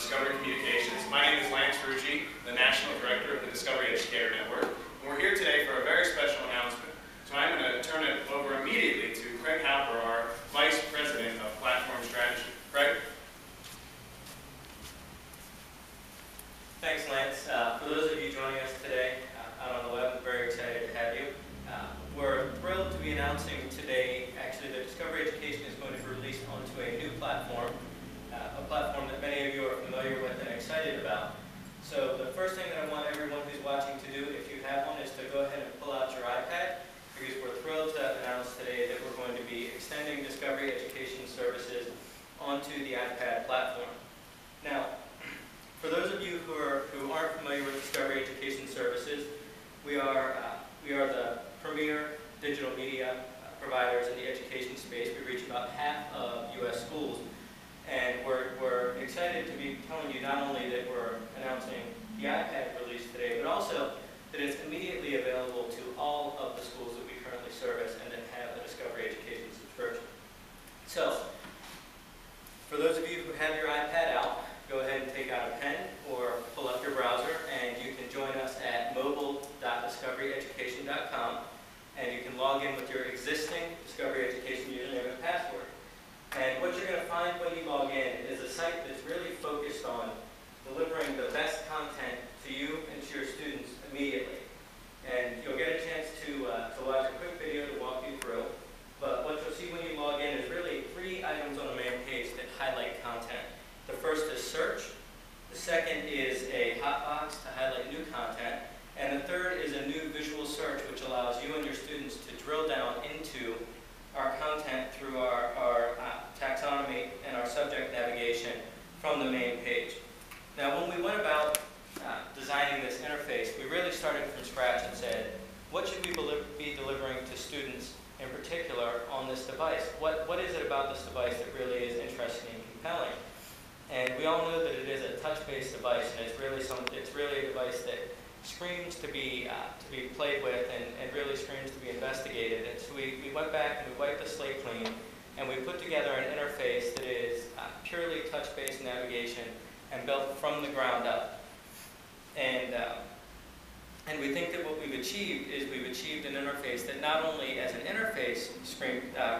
Discovery Communications. My name is Lance Rougeux, the National Director of the Discovery Educator Network, and we're here today for a very special announcement. So I'm going to turn it over immediately to Craig Halper, our Vice President of Platform Strategy. Craig? Thanks, Lance. For those of you joining us today out on the web, I'm very excited to have you. We're thrilled to be announcing today, actually, that Discovery Education is going to be released onto a new platform, a platform that many of you are familiar with and excited about. So the first thing that I want everyone who's watching to do, if you have one, is to go ahead and pull out your iPad, because we're thrilled to announce today that we're going to be extending Discovery Education services onto the iPad platform. Now, for those of you who aren't familiar with Discovery Education Services, we are the premier digital media providers in the education space. We reach about half of U.S. schools, and we're excited to be telling you not only that we're announcing the iPad release today, but also that it's immediately available to all of the schools that we currently service and that have a Discovery Education subscription. So, for those of you who have your iPad out, go ahead and take out a pen or pull up your browser, and you can join us at mobile.discoveryeducation.com, and you can log in with your existing Discovery Education username and password. And what you're going to find when you log in is a site that's really focused on delivering the best content to you and to your students immediately. And you'll get a chance to watch a quick video to walk you through. But what you'll see when you log in is really 3 items on the main page that highlight content. The first is search, the second is a hot box to highlight new content, and the third is a new visual search which allows you and your students to drill down into our content through our taxonomy and our subject navigation from the main page. Now, when we went about designing this interface, we really started from scratch and said, what should we be delivering to students in particular on this device? What is it about this device that really is interesting and compelling? And we all know that it is a touch-based device, and it's really a device that screams to be played with and really screams to be investigated. And so we went back and we wiped the slate clean, and we put together an interface that is purely touch-based navigation and built from the ground up. And we think that what we've achieved is we've achieved an interface that not only as an interface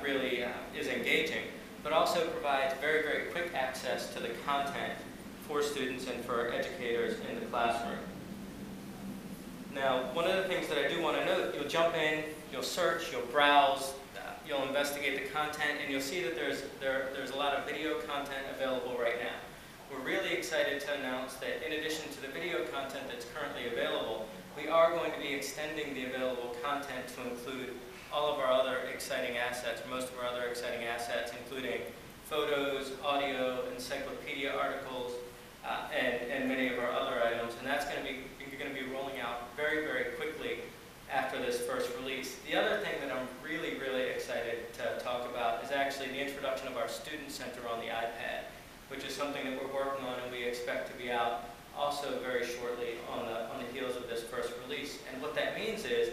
really is engaging, but also provides very, very quick access to the content for students and for educators in the classroom. Now, one of the things that I do want to note, you'll jump in, you'll search, you'll browse, you'll investigate the content, and you'll see that there's a lot of video content available right now. We're really excited to announce that in addition to the video content that's currently available, we are going to be extending the available content to include all of our other exciting assets, or most of our other exciting assets, including photos, audio, encyclopedia articles, and many of our other items. And that's going to be rolling out very, very quickly after this first release. The other thing that I'm really, really excited to talk about is actually the introduction of our Student Center on the iPad, which is something that we're working on and we expect to be out also very shortly on the heels of this first release. And what that means is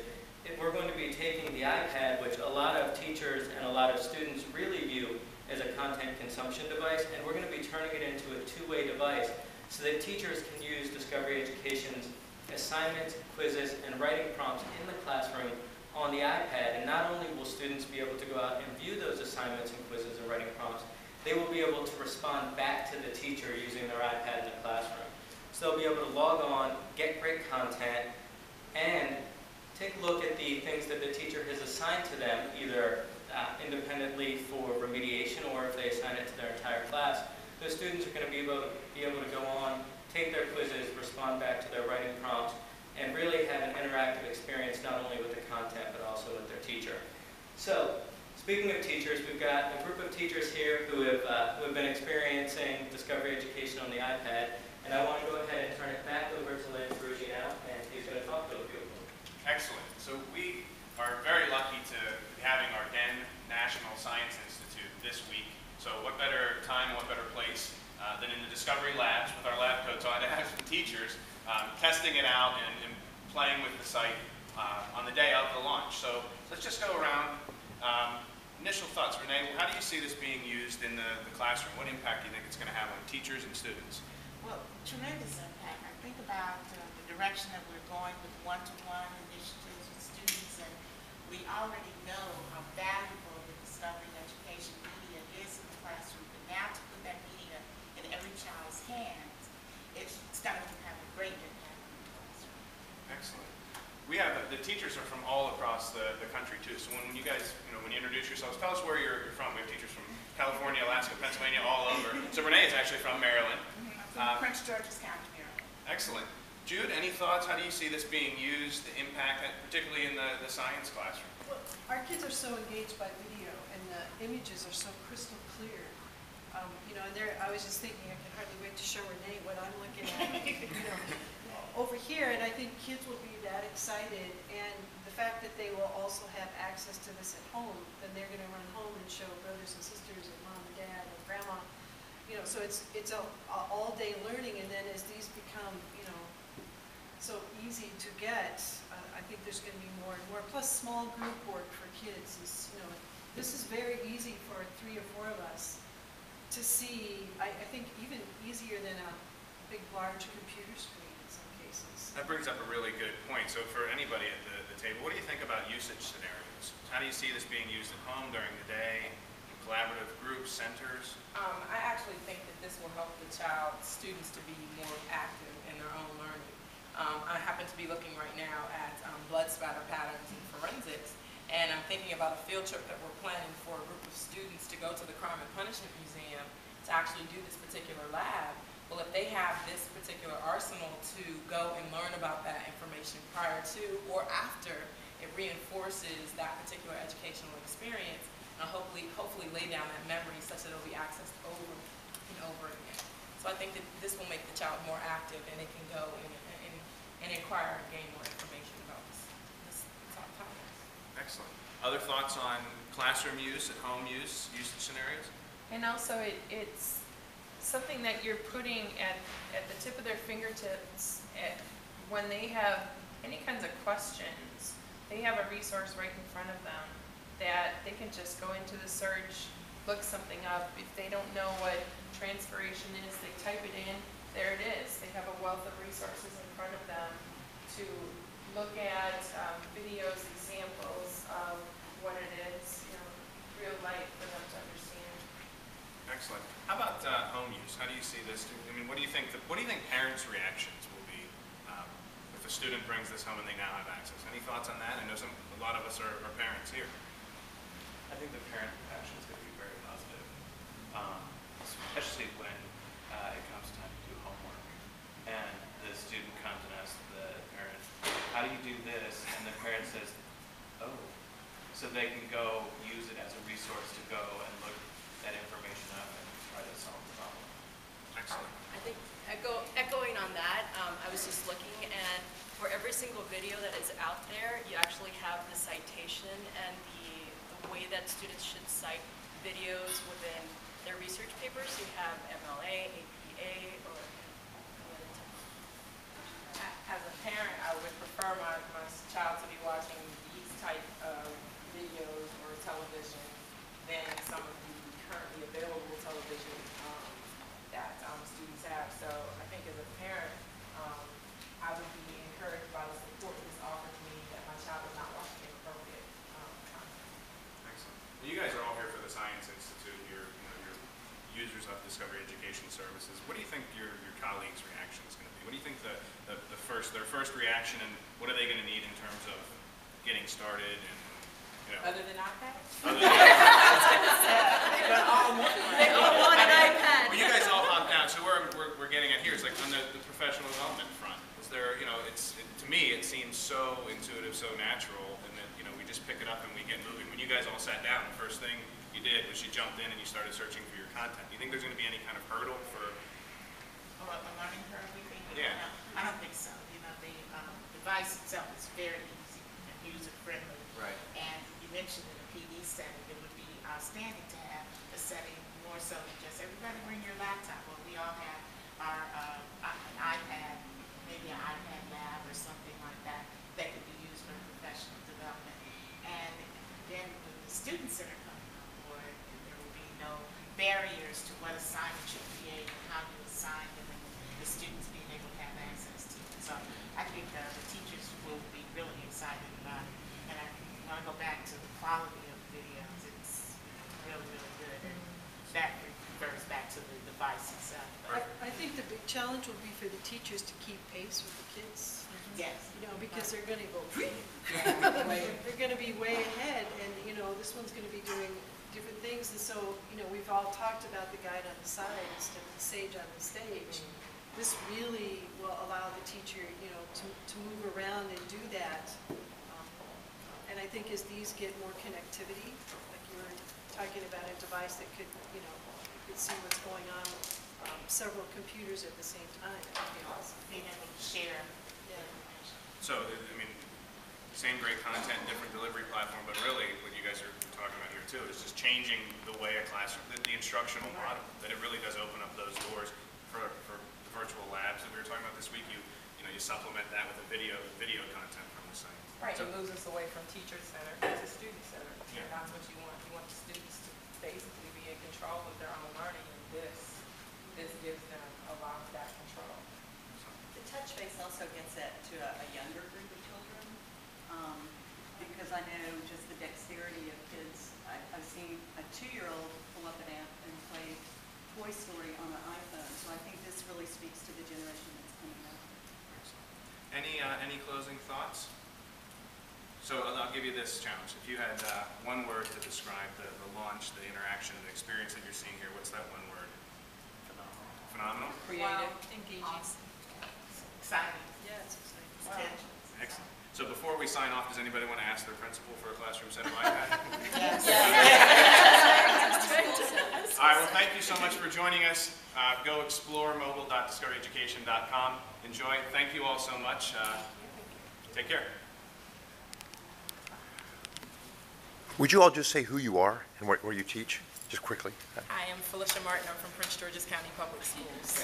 we're going to be taking the iPad, which a lot of teachers and a lot of students really view as a content consumption device, and we're going to be turning it into a two-way device so that teachers can use Discovery Education's assignments, quizzes, and writing prompts in the classroom on the iPad. And not only will students be able to go out and view those assignments and quizzes and writing prompts, they will be able to respond back to the teacher using their iPad in the classroom. So they'll be able to log on, get great content, and take a look at the things that the teacher has assigned to them, either independently for remediation or if they assign it to their entire class. Those students are going to be able to go on, take their quizzes, respond back to their writing prompts, and really have an interactive experience not only with the content but also with their teacher. So, speaking of teachers, we've got a group of teachers here who have been experiencing Discovery Education on the iPad, and I want to go ahead and turn it back over to Lance Rougeux now, and he's going to talk to a few of them. Excellent. So we are very lucky to be having our DEN National Science Institute this week. So what better time, what better place than in the Discovery Labs with our lab coats on to have some teachers testing it out and playing with the site on the day of the launch. So let's just go around. Initial thoughts. Renee, how do you see this being used in the classroom? What impact do you think it's going to have on teachers and students? Well, tremendous impact. I think about the direction that we're going with one-to-one initiatives with students, and we already know how valuable the discovery education media is in the classroom. But now to put that media in every child's hands, it's going to have a great impact on the classroom. Excellent. We have, the teachers are from all across the country too. So when you guys, when you introduce yourselves, tell us where you're from. We have teachers from California, Alaska, Pennsylvania, all over. So Renee is actually from Maryland. From Prince George's County, Maryland. Excellent. Jude, any thoughts? How do you see this being used, the impact, particularly in the science classroom? Well, our kids are so engaged by video, and the images are so crystal clear. And I was just thinking, I can hardly wait to show Renee what I'm looking at, over here, and I think kids will be that excited, and the fact that they will also have access to this at home, then they're going to run home and show brothers and sisters and mom and dad and grandma. So it's a all-day learning, and then as these become, so easy to get, I think there's going to be more and more. Plus, small group work for kids is, this is very easy for 3 or 4 of us to see. I think even easier than a big, large computer screen in some cases. That brings up a really good point. So for anybody at the table, what do you think about usage scenarios? How do you see this being used at home during the day, in collaborative groups, centers? I actually think that this will help the students to be more active in their own learning. I happen to be looking right now at blood spatter patterns and forensics, and I'm thinking about a field trip that we're planning for a group of students to go to the Crime and Punishment Museum to actually do this particular lab. Well, if they have this particular arsenal to go and learn about that information prior to or after, it reinforces that particular educational experience, and hopefully lay down that memory such that it'll be accessed over and over again. So I think that this will make the child more active, and it can go and inquire and gain more information about this topic. Excellent. Other thoughts on classroom use, at home use, usage scenarios? And also it's something that you're putting at the tip of their fingertips when they have any kinds of questions. They have a resource right in front of them that they can just go into the search, look something up. If they don't know what transpiration is, they type it in, there it is. They have a wealth of resources in front of them to look at, videos, examples of what it is, real life for them to understand. Excellent. How about home use? How do you see this? I mean, what do you think parents' reactions will be if a student brings this home and they now have access? Any thoughts on that? I know a lot of us are parents here. I think the parent reaction is going to be very positive, especially when it comes time to do homework, and the student comes and asks the parent, "How do you do this?" And the parent says, "Oh," so they can go use it as a resource to go and look that information up and try to solve the problem. Excellent. I think echoing on that, I was just looking, and for every single video that is out there, you actually have the citation and the way that students should cite videos within their research papers. You have MLA, APA, or As a parent, I would prefer my child to be watching these type of videos or television than some of the currently available television that students have. So I think as a parent, I would be encouraged by the support that this offers me that my child is not watching inappropriate content. Excellent. Well, you guys are all here for the Science Institute. You're users of Discovery Education Services. What do you think your colleagues' reaction is going to be? What do you think their first reaction, and what are they going to need in terms of getting started? And Other than iPads? they all want an iPad. Well, you guys all hopped out. So we're getting at here is like on the professional development front. Is there, to me it seems so intuitive, so natural, and that we just pick it up and we get moving. When you guys all sat down, the first thing you did was you jumped in and you started searching for your content. Do you think there's going to be any kind of hurdle for? Or a learning curve, we think? Yeah. I don't think so. The device itself is very easy and user-friendly. Right. And you mentioned in a PD setting, it would be outstanding to have a setting more so than just everybody bring your laptop. Well, we all have an iPad, maybe an iPad lab or something like that could be used for professional development. And then with the students that are coming on board, there will be no barriers to what assignment you create and how you assign them. students being able to have access to it. So I think the teachers will be really excited about it. And I want to go back to the quality of the videos. It's really, really good. And that refers back to the device itself. I think the big challenge will be for the teachers to keep pace with the kids. Yes. You know, because they're going to go, Yeah. they're going to be way ahead, and, you know, this one's going to be doing different things. And so, you know, we've all talked about the guide on the side instead of the sage on the stage. This really will allow the teacher, you know, to move around and do that. And I think as these get more connectivity, like you were talking about a device that could, you know, you could see what's going on with several computers at the same time. That would be awesome. Being able to share Yeah. information. So, I mean, same great content, different delivery platform, but really what you guys are talking about here too is just changing the way a classroom, the instructional model, that it really does open up those doors for the virtual labs that we were talking about this week. You know, you supplement that with the video content from the site. Right, So, it moves us away from teacher center to student center. Yeah. And that's what you want. You want the students to basically be in control of their own learning, and this gives them a lot of that control. The touch base also gets it to a younger group of children, because I know just the dexterity of kids. I've seen a 2-year-old pull up an app and play Toy Story on an iPhone, so I think this really speaks to the generation that's coming up. any closing thoughts? So I'll give you this challenge. If you had one word to describe the launch, the interaction, the experience that you're seeing here, what's that one word? Phenomenal. Creative. Engaging. Awesome. Exciting. Yeah, it's exciting. Potential. Excellent. So before we sign off, does anybody want to ask their principal for a classroom set of iPad? Yes. All right, well, thank you so much for joining us. Go explore mobile.discoveryeducation.com. Enjoy. Thank you all so much. Take care. Would you all just say who you are and where you teach, just quickly? I am Felicia Martin. I'm from Prince George's County Public Schools.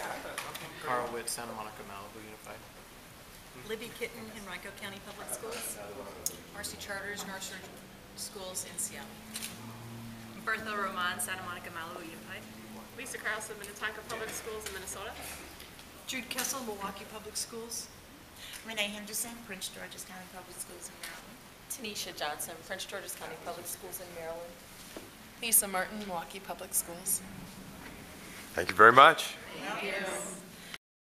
Carl Witt, Santa Monica, Malibu Unified. Libby Kitten, Henrico County Public Schools. Marcy Charters, North Shore Schools in Seattle. Bertha Roman, Santa Monica, Malibu Unified. Lisa Carlson, Minnetonka Public Schools in Minnesota. Jude Kessel, Milwaukee Public Schools. Renee Henderson, Prince George's County Public Schools in Maryland. Tanisha Johnson, Prince George's County Public Schools in Maryland. Lisa Martin, Milwaukee Public Schools. Thank you very much. Yes.